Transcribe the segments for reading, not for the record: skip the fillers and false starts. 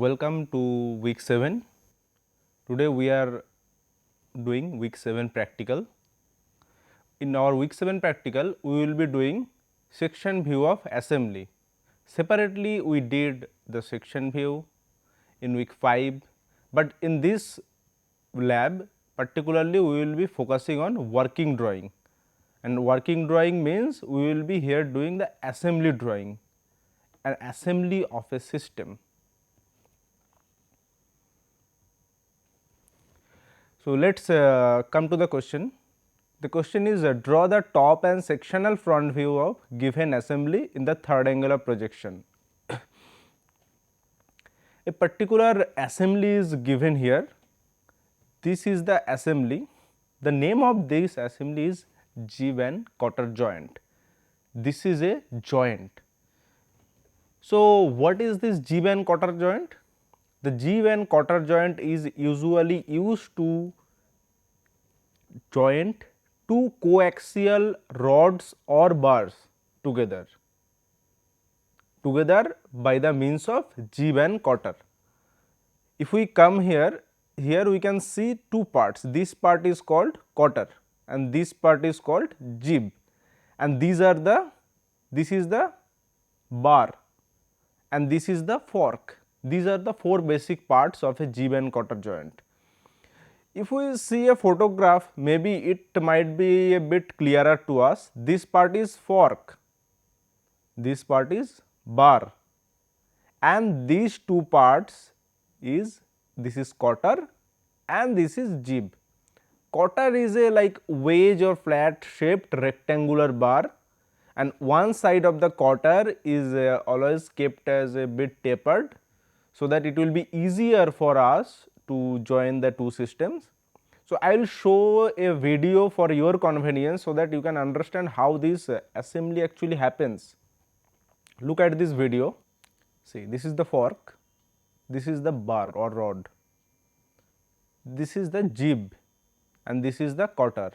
welcome to week 7. Today we are doing week 7 practical. In our week 7 practical, we will be doing section view of assembly. Separately, we did the section view in week 5, but in this lab particularly we will be focusing on working drawing, and working drawing means we will be here doing the assembly drawing, an assembly of a system. So, let us come to the question. The question is draw the top and sectional front view of given assembly in the third angle of projection. A particular assembly is given here. This is the assembly. The name of this assembly is jib and cotter joint. This is a joint. So, what is this jib and cotter joint? The jib and cotter joint is usually used to joint two coaxial rods or bars together by the means of jib and cotter. If we come here we can see two parts. This part is called cotter and this part is called jib, and this is the bar and this is the fork. These are the four basic parts of a jib and cotter joint. If we see a photograph, maybe it might be a bit clearer to us. This part is fork, this part is bar, and these two parts is, this is cotter and this is jib. Cotter is a like wedge or flat shaped rectangular bar, and one side of the cotter is always kept as a bit tapered, so that it will be easier for us to join the two systems. So, I will show a video for your convenience, so that you can understand how this assembly actually happens. Look at this video. See, this is the fork, this is the bar or rod, this is the jib and this is the cotter.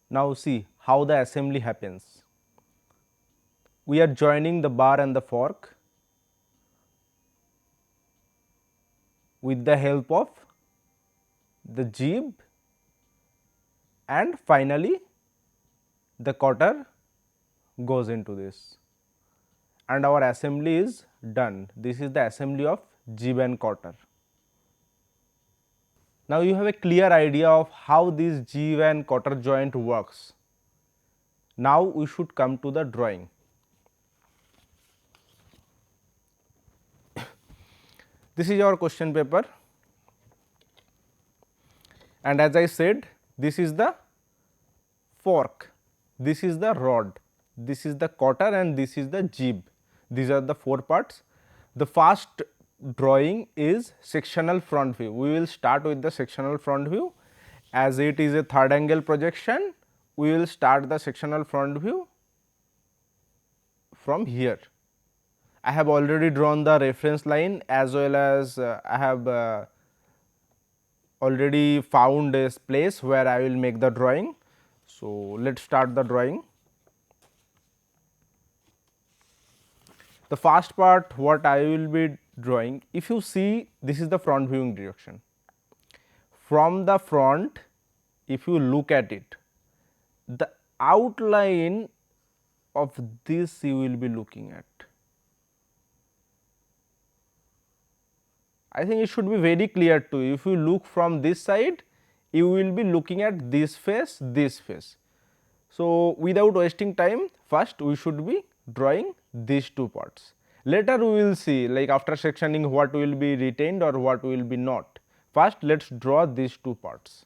Now, see how the assembly happens. We are joining the bar and the fork with the help of the jib, and finally the cotter goes into this and our assembly is done. This is the assembly of jib and cotter. Now, you have a clear idea of how this jib and cotter joint works. Now, we should come to the drawing. This is our question paper, and as I said, this is the fork, this is the rod, this is the cotter and this is the jib. These are the four parts. The first drawing is sectional front view. We will start with the sectional front view. As it is a third angle projection, we will start the sectional front view from here. I have already drawn the reference line, as well as I have already found a place where I will make the drawing. So, let us start the drawing. The first part what I will be drawing, if you see, this is the front viewing direction. From the front, if you look at it, the outline of this you will be looking at. I think it should be very clear to you. If you look from this side, you will be looking at this face, this face. So, without wasting time, first we should be drawing these two parts. Later we will see, like after sectioning, what will be retained or what will be not. First, let us draw these two parts.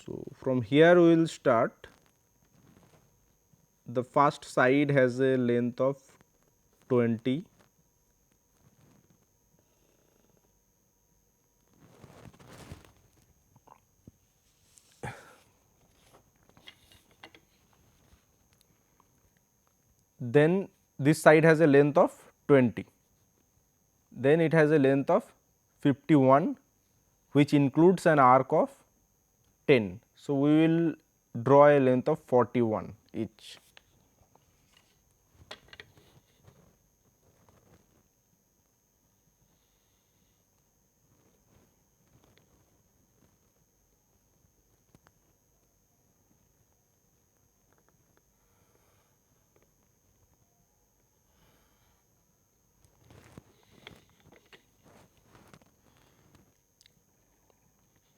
So, from here we will start. The first side has a length of 20. Then this side has a length of 20. Then it has a length of 51, which includes an arc of 10. So, we will draw a length of 41 each.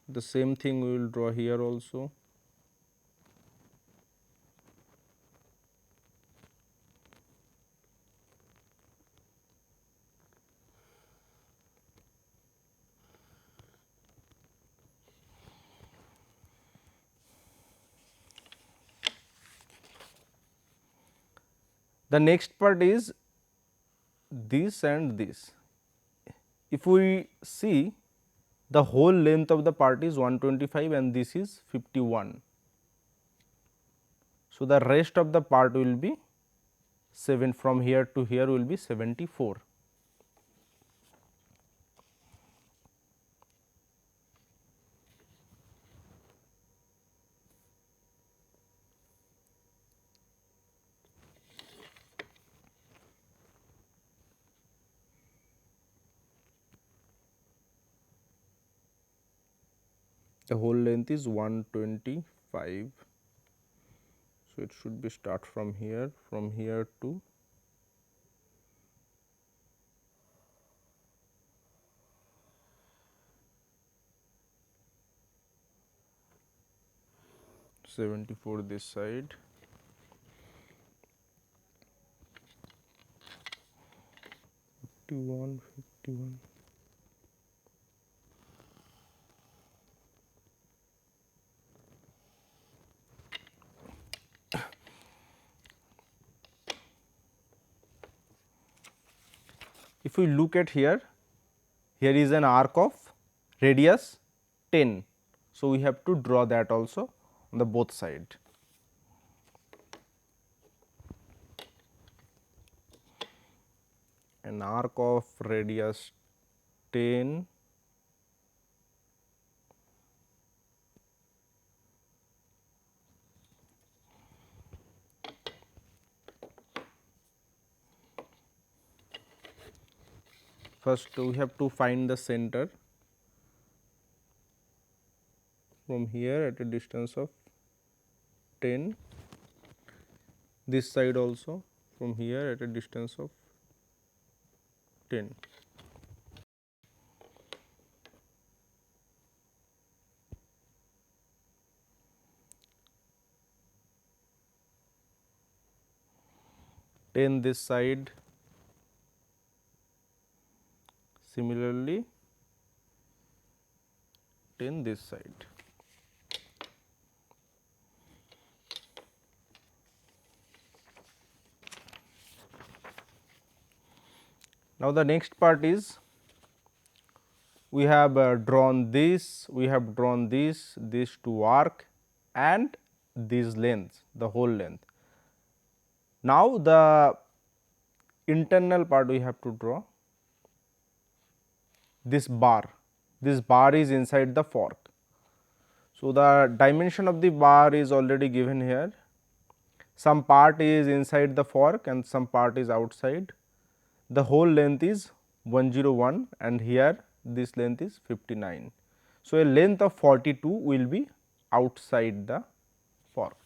The same thing we will draw here also. The next part is this and this. If we see, the whole length of the part is 125 and this is 51. So, the rest of the part will be 7, from here to here will be 74. The whole length is 125. So, it should be start from here to '74 this side. '51, '51. If we look at here, here is an arc of radius 10. So, we have to draw that also on the both side. An arc of radius 10 first we have to find the center from here at a distance of 10, this side also from here at a distance of 10. This side, similarly 10 this side. Now, the next part is we have drawn this, we have drawn this two arc and these lengths, the whole length. Now, the internal part we have to draw. This bar is inside the fork. So, the dimension of the bar is already given here. Some part is inside the fork and some part is outside. The whole length is 101 and here this length is 59. So, a length of 42 will be outside the fork.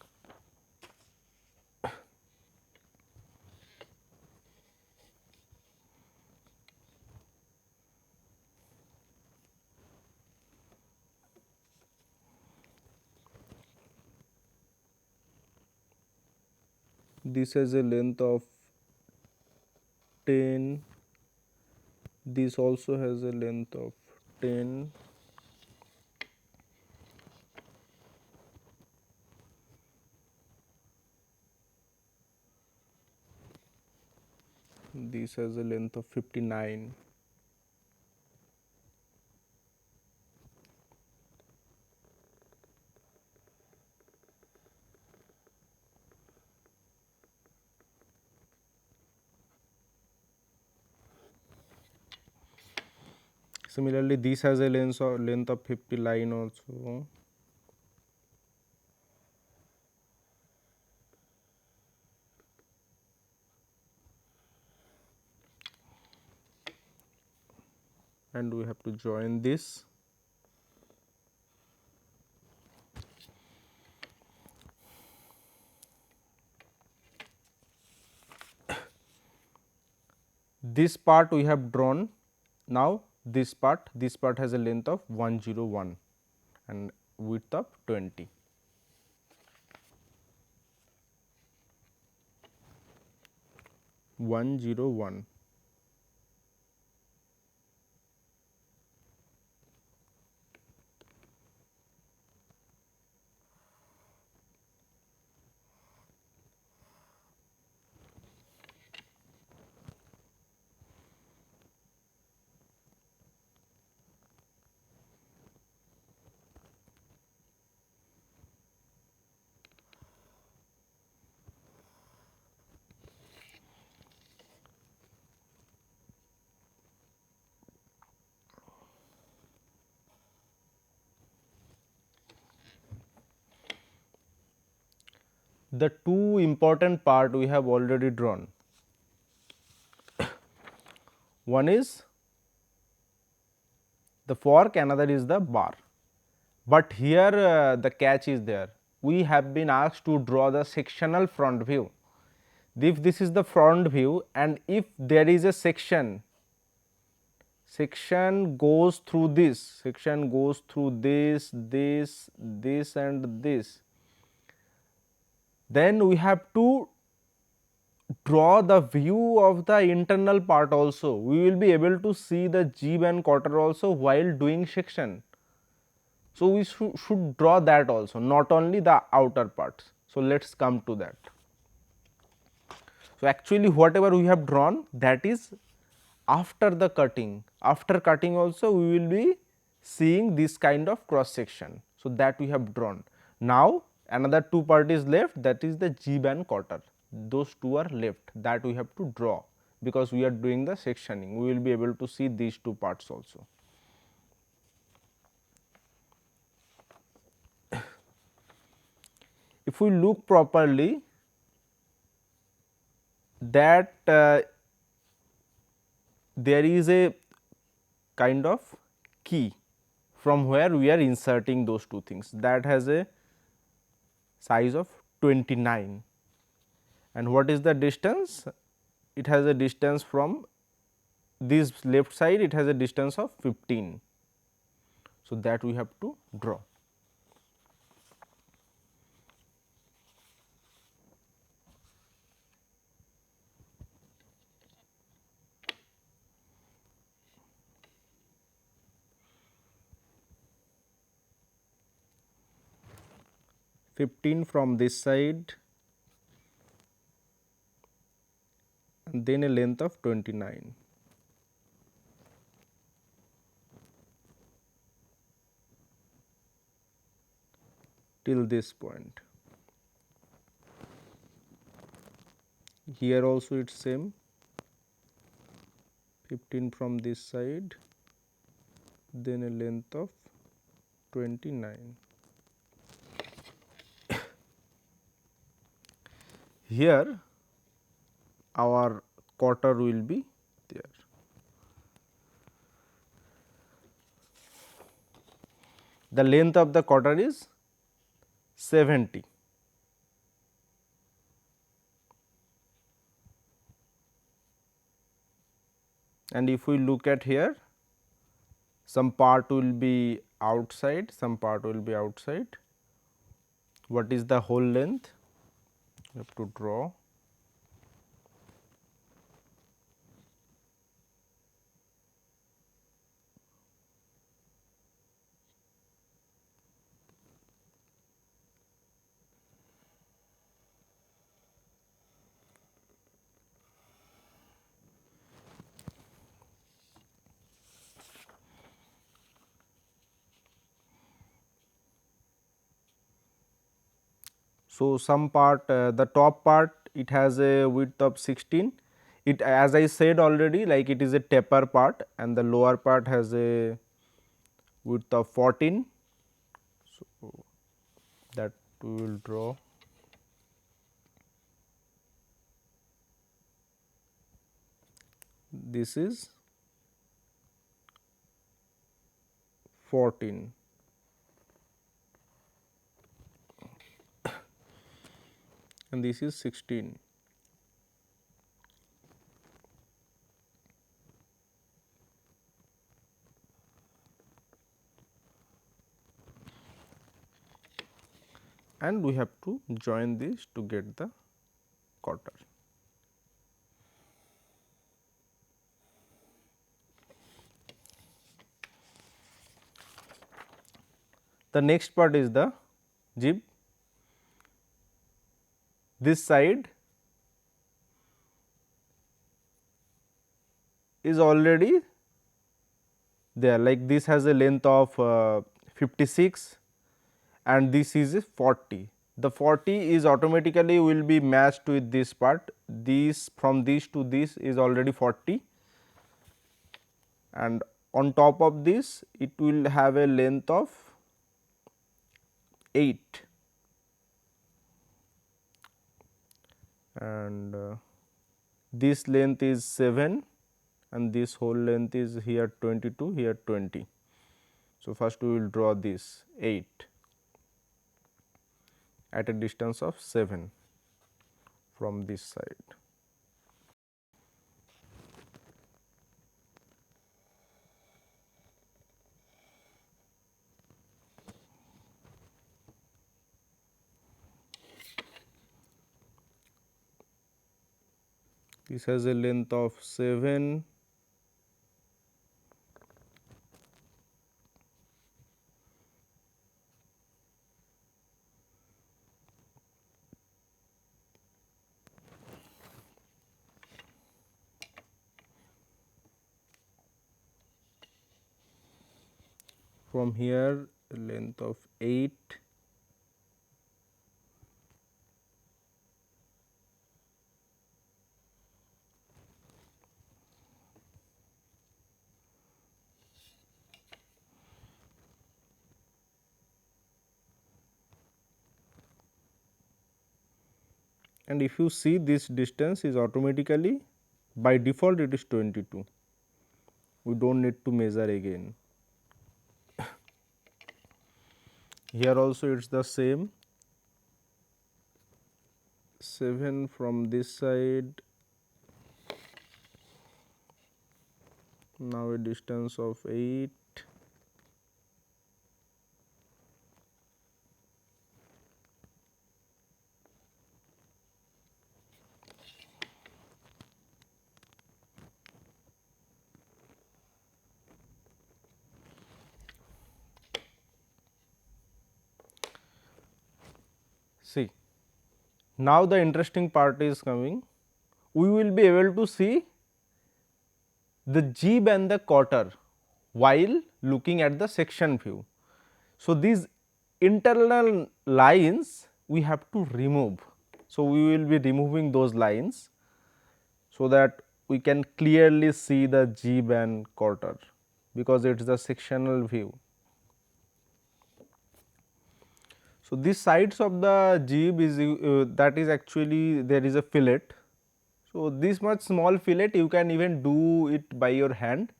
This has a length of 10, this also has a length of 10, this has a length of 59. Similarly, this has a length of 50 line also. and we have to join this. This part we have drawn. Now this part has a length of 101 and width of 20. One zero one. The two important part we have already drawn. One is the fork, another is the bar. But here the catch is there. We have been asked to draw the sectional front view. If this is the front view and if there is a section goes through this, this and this, then we have to draw the view of the internal part also. We will be able to see the jib and quarter also while doing section. So, we should draw that also, not only the outer parts. So, let us come to that. So, actually whatever we have drawn, that is after the cutting. After cutting also we will be seeing this kind of cross section. So, that we have drawn. Now, another two part is left, that is the jib and quarter. Those two are left, that we have to draw, because we are doing the sectioning. We will be able to see these two parts also. If we look properly, that there is a kind of key from where we are inserting those two things, that has a size of 29. And what is the distance? It has a distance from this left side, it has a distance of 15. So, that we have to draw. From this side and then a length of 29. Till this point. Here also it is same, 15 from this side, then a length of 29. Here our quarter will be there. The length of the quarter is 70. And if we look at here, some part will be outside, some part will be outside. What is the whole length? We have to draw. So, some part the top part it has a width of 16, it, as I said already, like it is a taper part, and the lower part has a width of 14. So, that we will draw. This is 14 and this is 16. And we have to join this to get the quarter. The next part is the jib. This side is already there, like this has a length of 56 and this is 40. The 40 is automatically will be matched with this part, this from this to this is already 40 and on top of this it will have a length of 8 and this length is 7 and this whole length is here 22, here 20. So, first we will draw this 8 at a distance of 7 from this side. This has a length of 7 . From here length of 8 . And if you see this distance is automatically by default it is 22, we do not need to measure again. Here also it is the same, 7 from this side, now a distance of 8 . See, now the interesting part is coming, we will be able to see the jib and the quarter while looking at the section view. So, these internal lines we have to remove. So, we will be removing those lines so that we can clearly see the jib and quarter, because it is the sectional view. So, these sides of the jib is that is actually there is a fillet. So, this much small fillet you can even do it by your hand,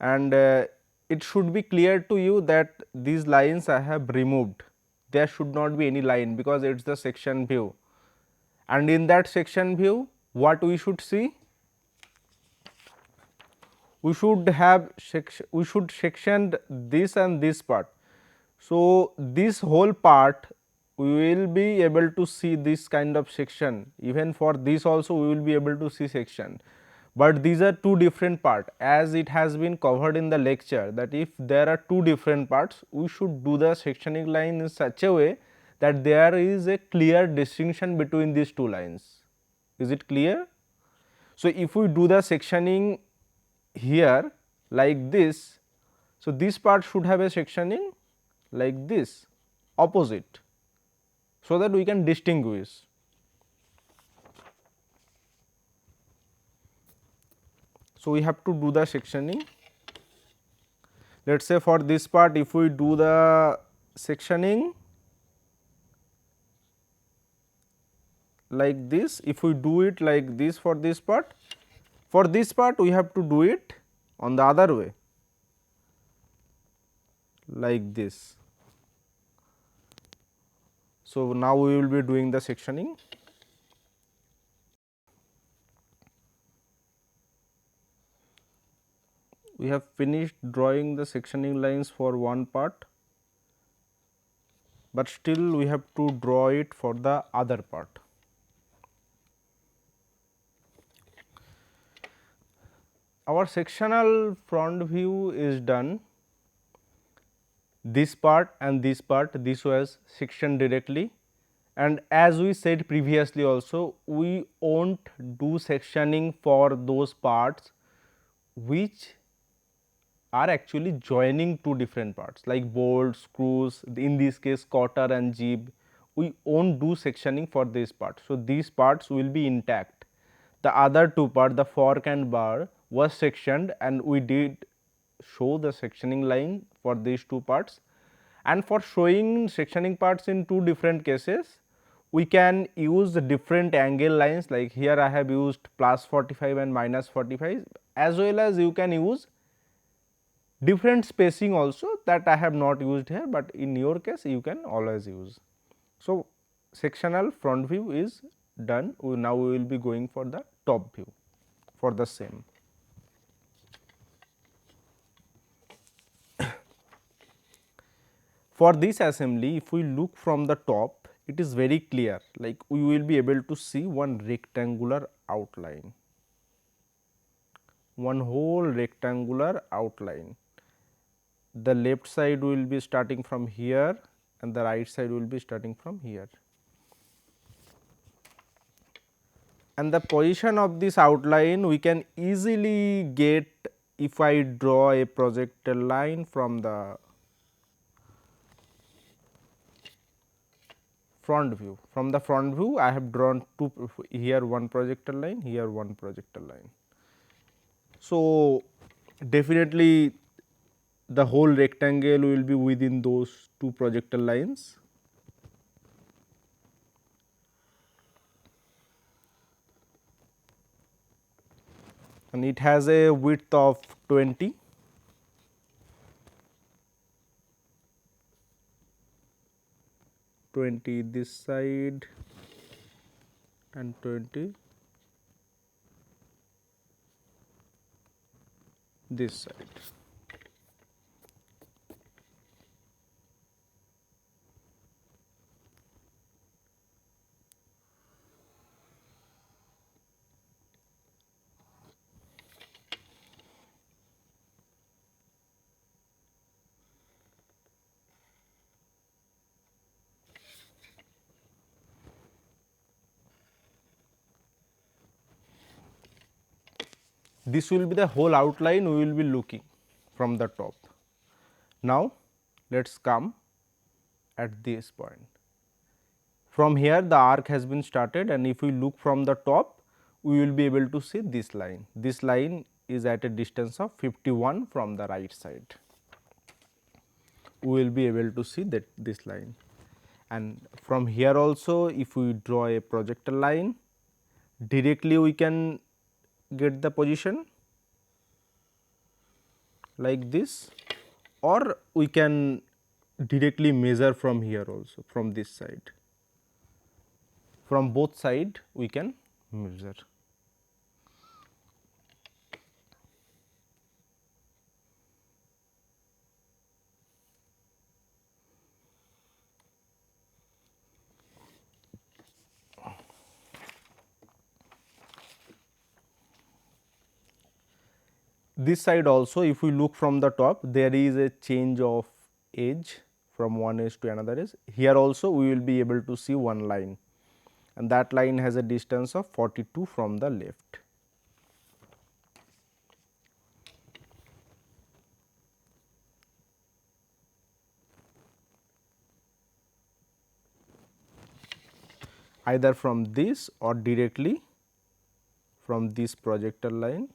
and it should be clear to you that these lines I have removed, there should not be any line because it is the section view, and in that section view what we should see? We should have we should section this and this part. So, this whole part we will be able to see this kind of section, even for this also we will be able to see section, but these are two different parts, as it has been covered in the lecture that if there are two different parts we should do the sectioning line in such a way that there is a clear distinction between these two lines. Is it clear? So, if we do the sectioning here like this, so this part should have a sectioning like this opposite, so that we can distinguish. So, we have to do the sectioning. Let us say for this part if we do the sectioning like this, if we do it like this for this part we have to do it on the other way. like this. So, now we will be doing the sectioning. We have finished drawing the sectioning lines for one part, but still we have to draw it for the other part. Our sectional front view is done. This part and this part, this was sectioned directly, and as we said previously also, we won't do sectioning for those parts which are actually joining two different parts like bolts, screws, in this case cotter and jib. We won't do sectioning for this part. So, these parts will be intact. The other two part, the fork and bar, was sectioned, and we did show the sectioning line for these two parts. And for showing sectioning parts in two different cases, we can use different angle lines, like here I have used plus 45 and minus 45, as well as you can use different spacing also that I have not used here, but in your case you can always use. So, sectional front view is done. Now we will be going for the top view for the same. For this assembly, if we look from the top, it is very clear, like we will be able to see one rectangular outline, one whole rectangular outline. The left side will be starting from here and the right side will be starting from here. And the position of this outline we can easily get if I draw a projector line from the front view. From the front view I have drawn two, here one projector line, here one projector line. So, definitely the whole rectangle will be within those two projector lines. And it has a width of 20. This side and 20 this side. This will be the whole outline we will be looking from the top. Now, let us come at this point. From here the arc has been started, and if we look from the top, we will be able to see this line. This line is at a distance of 51 from the right side. We will be able to see that this line, and from here also if we draw a projector line, directly we can get the position like this, or we can directly measure from here also, from this side. From both side we can measure. This side also, if we look from the top, there is a change of edge from one edge to another edge. Here also we will be able to see one line, and that line has a distance of 42 from the left. Either from this or directly from this projector line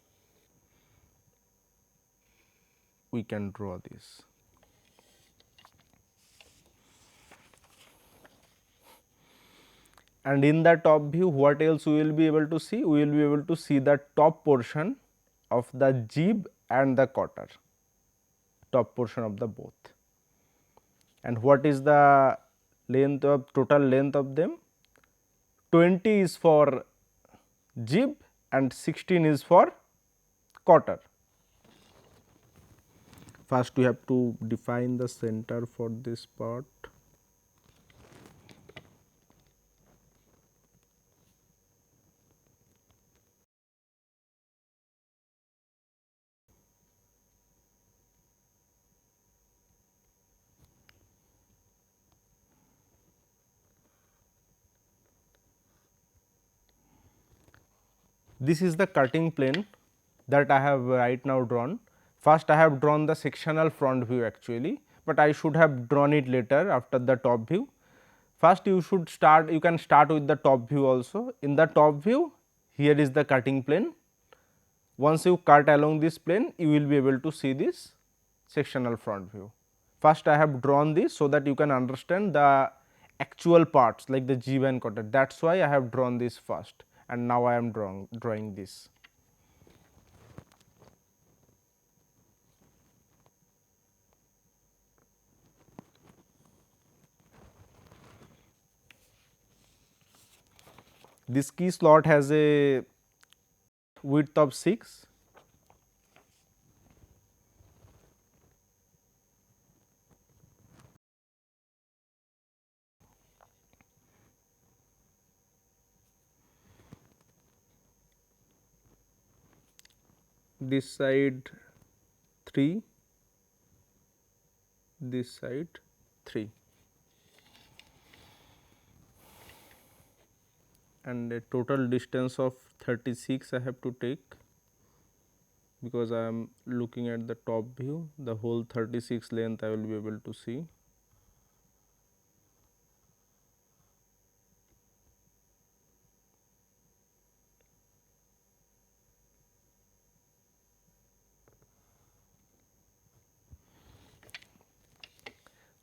we can draw this. And in the top view, what else we will be able to see? We will be able to see the top portion of the jib and the cotter, top portion of the both. and what is the length of total length of them? 20 is for jib and 16 is for quarter. First we have to define the center for this part. This is the cutting plane that I have right now drawn. First I have drawn the sectional front view actually, but I should have drawn it later after the top view. First you can start with the top view also. In the top view, here is the cutting plane. Once you cut along this plane, you will be able to see this sectional front view. First I have drawn this so that you can understand the actual parts like the jib and quarter. That is why I have drawn this first, and now I am drawing this. This key slot has a width of 6. This side 3, this side 3, and a total distance of 36 I have to take, because I am looking at the top view. The whole 36 length I will be able to see.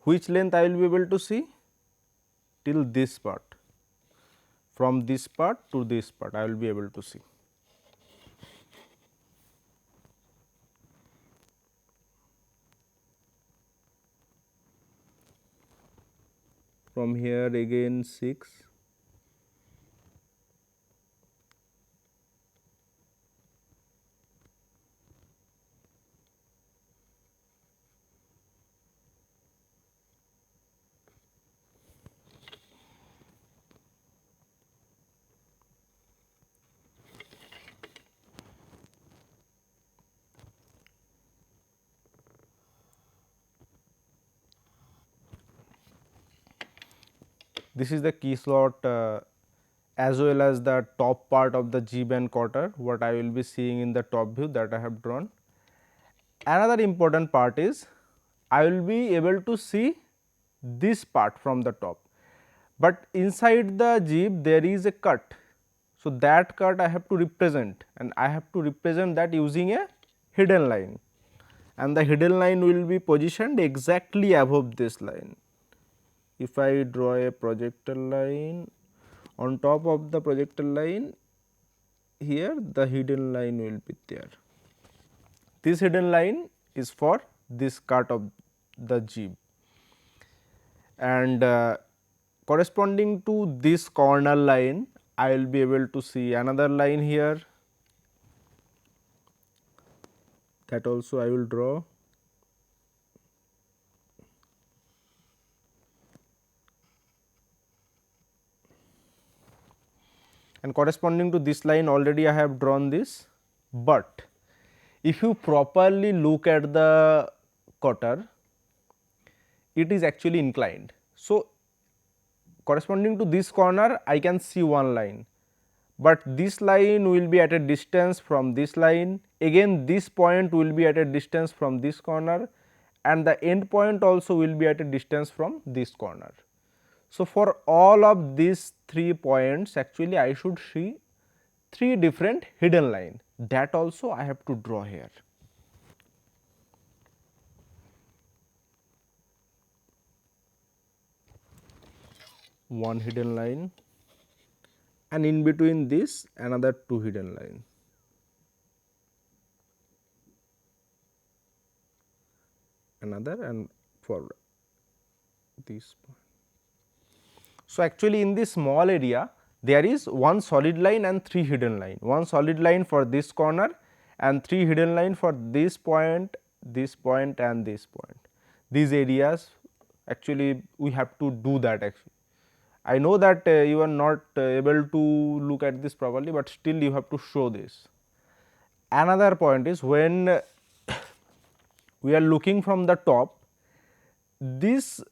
Which length I will be able to see? Till this part. From this part to this part I will be able to see. From here again 6. This is the key slot as well as the top part of the jib and quarter, what I will be seeing in the top view that I have drawn. Another important part is I will be able to see this part from the top, but inside the jib there is a cut. So, that cut I have to represent, and I have to represent that using a hidden line, and the hidden line will be positioned exactly above this line. If I draw a projector line, on top of the projector line, here the hidden line will be there. This hidden line is for this cut of the jib, and corresponding to this corner line I will be able to see another line here, that also I will draw. And corresponding to this line already I have drawn this, but if you properly look at the cutter, it is actually inclined. So, corresponding to this corner I can see one line, but this line will be at a distance from this line, again this point will be at a distance from this corner, and the end point also will be at a distance from this corner. So, for all of these 3 points actually I should see 3 different hidden line, that also I have to draw here. One hidden line, and in between this another 2 hidden line. Another and forward. this point. So, actually in this small area there is one solid line and 3 hidden line, one solid line for this corner and 3 hidden line for this point and this point. These areas actually we have to do that actually. I know that you are not able to look at this properly, but still you have to show this. Another point is when we are looking from the top, this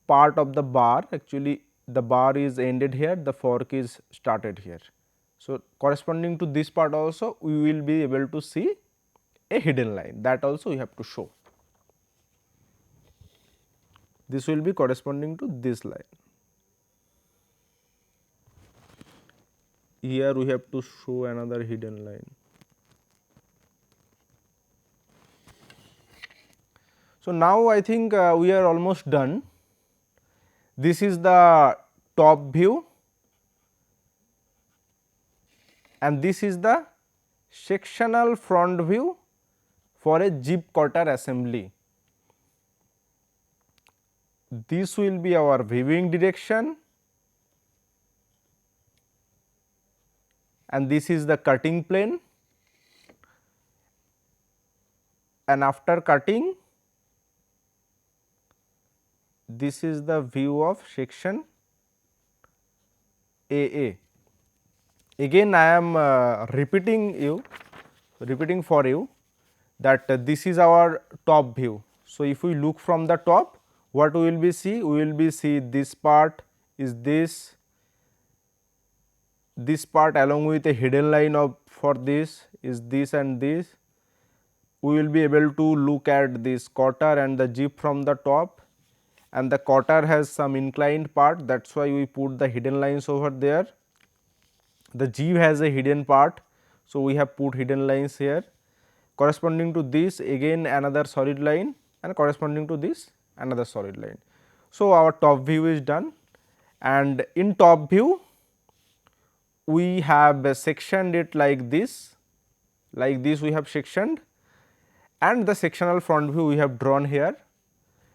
part of the bar, actually the bar is ended here, the fork is started here. So, corresponding to this part also we will be able to see a hidden line, that also we have to show. This will be corresponding to this line. Here we have to show another hidden line. So, now I think we are almost done. This is the top view and this is the sectional front view for a jib cutter assembly. This will be our viewing direction and this is the cutting plane, and after cutting this is the view of section AA. Again I am repeating for you that this is our top view. So, if we look from the top, what we will be see? We will be see this part is this part along with a hidden line of for this is this and this. We will be able to look at this cutter and the jib from the top, and the cutter has some inclined part, that is why we put the hidden lines over there. The jib has a hidden part, so we have put hidden lines here. Corresponding to this again another solid line, and corresponding to this another solid line. So, our top view is done, and in top view we have sectioned it like this we have sectioned, and the sectional front view we have drawn here.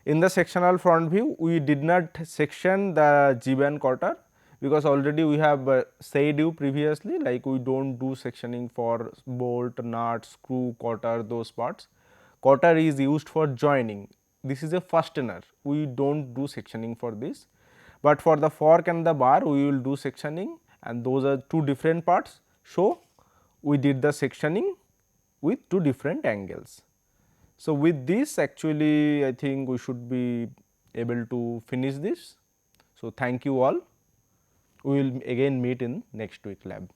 In the sectional front view we did not section the jib and cutter, because already we have said you previously, like we do not do sectioning for bolt, nut, screw, cutter, those parts. Cutter is used for joining, this is a fastener, we do not do sectioning for this, but for the fork and the bar we will do sectioning, and those are two different parts. So, we did the sectioning with two different angles. So, with this actually I think we should be able to finish this. So, thank you all. We will again meet in next week lab.